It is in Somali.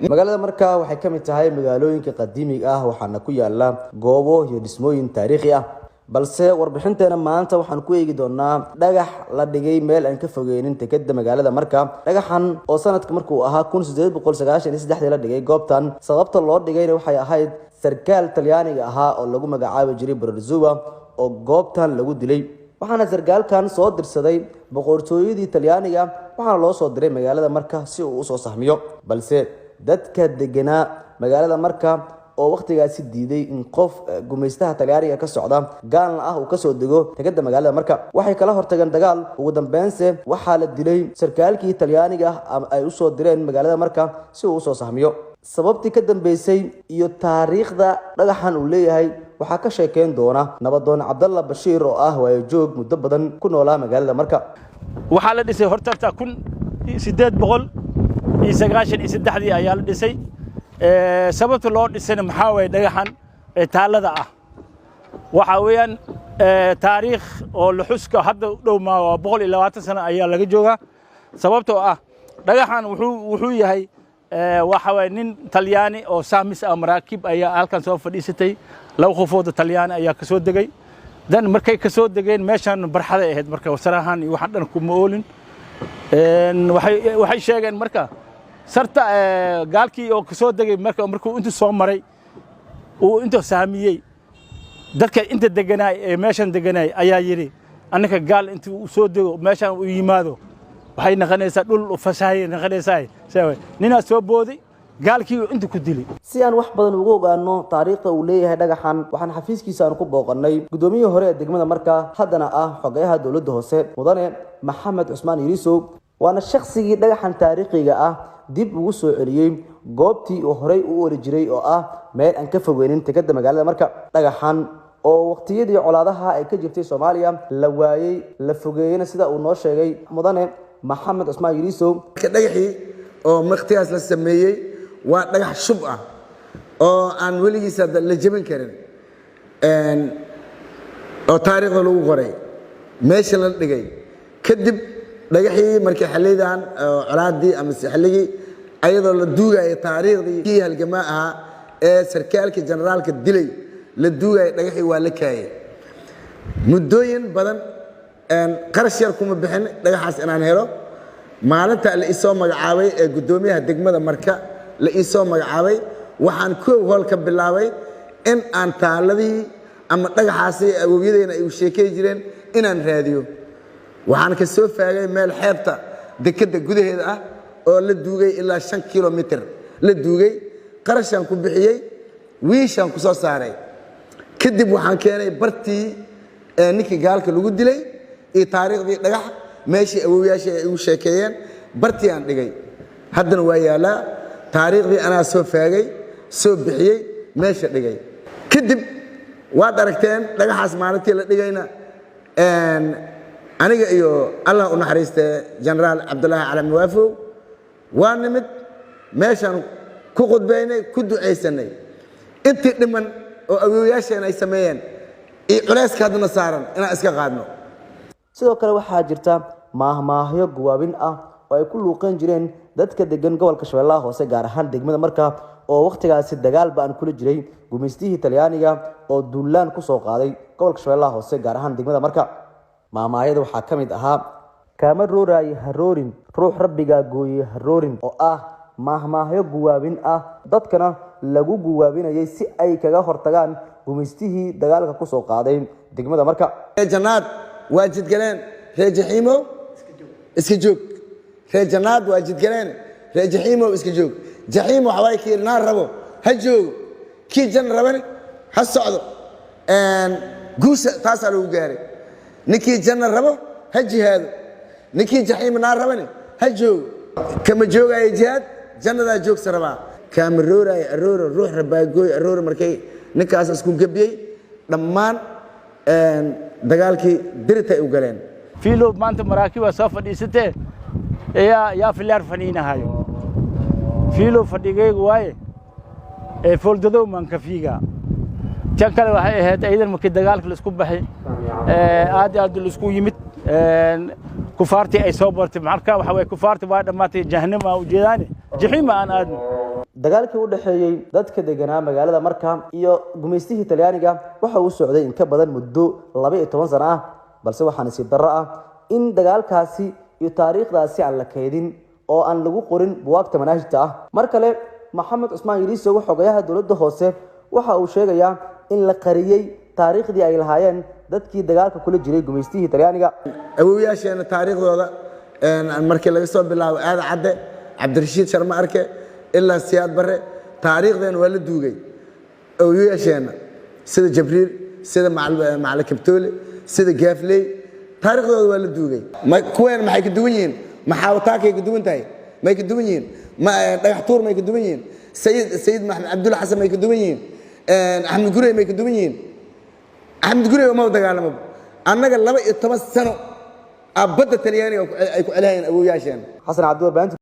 magaalada markaa waxay ka mid tahay magaalooyinka qadiimiga ah waxaana ku yaala goobo iyo dhismooyin taariikhi ah balse warbixinteena maanta waxaan ku eegi doonaa dhagax la dhigay meel aan ka fogeynin tekada magaalada markaa dhagaxan oo sanadka markuu ahaa 1893 la dhigay goobtan sababta loo dhigayna waxay ahayd sarkaal Talyaaniga ahaa oo lagu magacaabi jiray Brunzuba oo goobtan lagu dilay waxaana sarkaalkan soo dirsaday boqortooyadii Talyaaniga waxaana loo soo diray magaalada markaa si uu u soo sahmiyo balse dadka deganaa magaalada markaa oo waqtigaasi diiday in qof gumeystaha Talyaaniga ka socda gaalna ah uu ka soo dego tegada magaalada marka waxay kala hortageen dagaal ugu dambeynse waxa la dilay sarkaalkii Talyaaniga ay u soo direen magaalada marka si uu u soo sahmiyo sababtii ka dambeysay iyo taariikhda dhagaxan uu leeyahay waxa ka sheekeen doona nabadoon Cabdalla Bashiir oo ah way joog muddo badan ku noolaa magaalada marka waxa la dhisay horta 1893 ayaa la dhisay sababta loo dhisay maxaa way dhagaxan taalada ah waxa weeyaan taariikh oo la xuska hadda dhow ma 120 sano ayaa laga joogaa sababtoo ah dhagaxan wuxuu yahay waxa way nin Talyaani oo saamis ah maraakib ayaa halkan soo fadhiisatay laba qofood Talyaani ayaa ka soo degay dan markay ka soo degeen meeshan barxada ahayd marka wasarahan iyo waxan dhan kuma oolin waxay sheegeen marka sarta gaalkii oo ka soo degay markuu inta soo maray uu inta saamiyay dadka inta deganay meeshan deganay ayaa yiri annaka gaal inta uu soo dego meeshan uu yimaado waxay naqanaysaa dhul fasahay naqanaysaa sabab nina soo booday gaalkii inta ku dilay si aan wax badan ugu ogaano taariikhda uu leeyahay dhagaxan waxaan xafiiskiisa aan ku booqanay gudoomiyaha hore ee degmada markaa haddana ah xogayaha dawladda hoose mudane Maxamed Cusmaan Yirisow waana shakhsigii dhagaxan taariikhiga ah dib ugu soo celiyay goobtii uu horey u wari jiray oo ah meel aan ka fogeynin tegada magaalada marka dhagaxan oo waqtiyadii colaadaha ay ka jirtay Soomaaliya la waayay la fogeeyna sida uu noo sheegay mudane Maxamed Cusmaan Yirisow dhagaxii oo maqtiyaas la sameeyay waa dhagax shub ah oo aan weligiisa la jabin karin oo taariikhda lagu qoray meesha la dhigay kadib dhagaxii markii xillidan colaadii ama xilligii ayadoo la duugay taariikhdii halgamaa ahaa ee sarkaalka generaalka dilay la duugay dhagaxii waa la kaayay muddooyin badan qarash yar kuma bixin dhagaxaas inaan helo maalinta la isoo magacaabay ee gudoomiyaha degmada marka la isoo magacaabay waxaan koow hool ka bilaabay in aan taaladii ama dhagaxaasi awoowyadeyna ay u sheekay jireen inaan raadiyo waxaan ka soo faagay meel xeebta dekada gudaheeda ah oo la duugay ilaa 5 kilomitir la duugay qarashan ku bixiyay wiishan ku soo saaray kadib waxaan keenay bartii ninkii gaalka lagu dilay ee taariikhdii dhagax meeshii awooyaasha ay u sheekeeyeen bartii aan dhigay haddana waa yaala taariikhdii ana soo faagay soo bixiyay meesha dhigay kadib waad aragteen dhagaxaas maalintii la dhigayna aniga iyo Allah u naxariistay General Abdullah Alam Waafow waa nimid meeshan ku qodbaynay ku duceysanay intii dhiman oo awooyaasheen ay sameeyeen ee culayska hadna saaran inaan iska qaadno sidoo kale waxaa jirta maahmaahyo guwaabin ah oo ay ku luuqan jireen dadka degan gobolka Shabeellaha Hoose gaar ahaan degmada markaa oo waqtigaasi dagaal baan kula jiray gumeystihii Talyaaniga oo duulaan ku soo qaaday gobolka Shabeellaha Hoose gaar ahaan degmada markaa maamaayada waxaa ka mid ahaa kaama rooray haroorin ruux rabbiga gooyay haroorin oo ah maahmaahyo guwaabin ah dadkana lagu guwaabinayay si ay kaga hortagaan gumeystihii dagaalka ku soo qaaday degmada markaa janaad waajid galeen reejaxiimo iska joog reejanaad waajid galeen reejaxiimo iska joog jaxiimo waxa way kiirnaa rabo ha joogo kii jan raban ha socdo guusha taas lagu gaaray ninkii janna rabo ha jihaado ninkii jaxiim naar rabani ha joogo kama joogay jihaad jannada joogsa rabaa kama rooray aroor ruux rabaagoy aroor markay ninkaas isku gabiyay dhammaan dagaalkii dirta ay u galeen fiilo maanta maraakiba soo fadhiisatay yaa filaar faniinahayo fiilo fadhigaygu waaye foldado man ka fiiga tan kale waxay ahayd ciidan markii dagaalka la isku baxay aad la isku yimid kufaartii ay soo bartay marka waxa way kufaartii waa dhamaatay jahannama u jeedaan jaxiima aan aadno dagaalkii u dhaxeeyay dadka deganaa magaalada Marka iyo gumeystihii Talyaaniga waxa uu socday in ka badan muddo 12 sano ah balse waxa nasiib darro ah in dagaalkaasi iyo taariikhdaasi aan la kaydin oo aan lagu qorin buugaagta manaahijta ah mar kale Maxamed Cusmaan Yariiso xogayaha dawladda hoose waxa uu sheegayaa in la qariyay taariikhdii ay lahaayeen dadkii dagaalka kula jiray gumeystihii Talyaaniga awoowayaasheena taariikhdooda markii laga soo bilaabo aad cadde Cabdirashiid Sharma Arke ilaa Siyaad Barre taariikhdan waa la duugay awoowayaasheena sida Jibriil sida Macalin Kabtoole sida Gaafley taariikhdooda waa la duugay kuween maxay ka duwan yihiin maxaawataakay ka duwan tahay may ka duwan yihiin dhagax tuur may ka duwan yihiin sayid maxamed Abdul Xasan may ka duwan yihiin Axmed Gurey may ka duwan yihiin Axmed Gurey ma dagaalamo annaga 12 sano abada Talyaaniga ay ku celiyeen awoowayaasheena Xasan Cabdi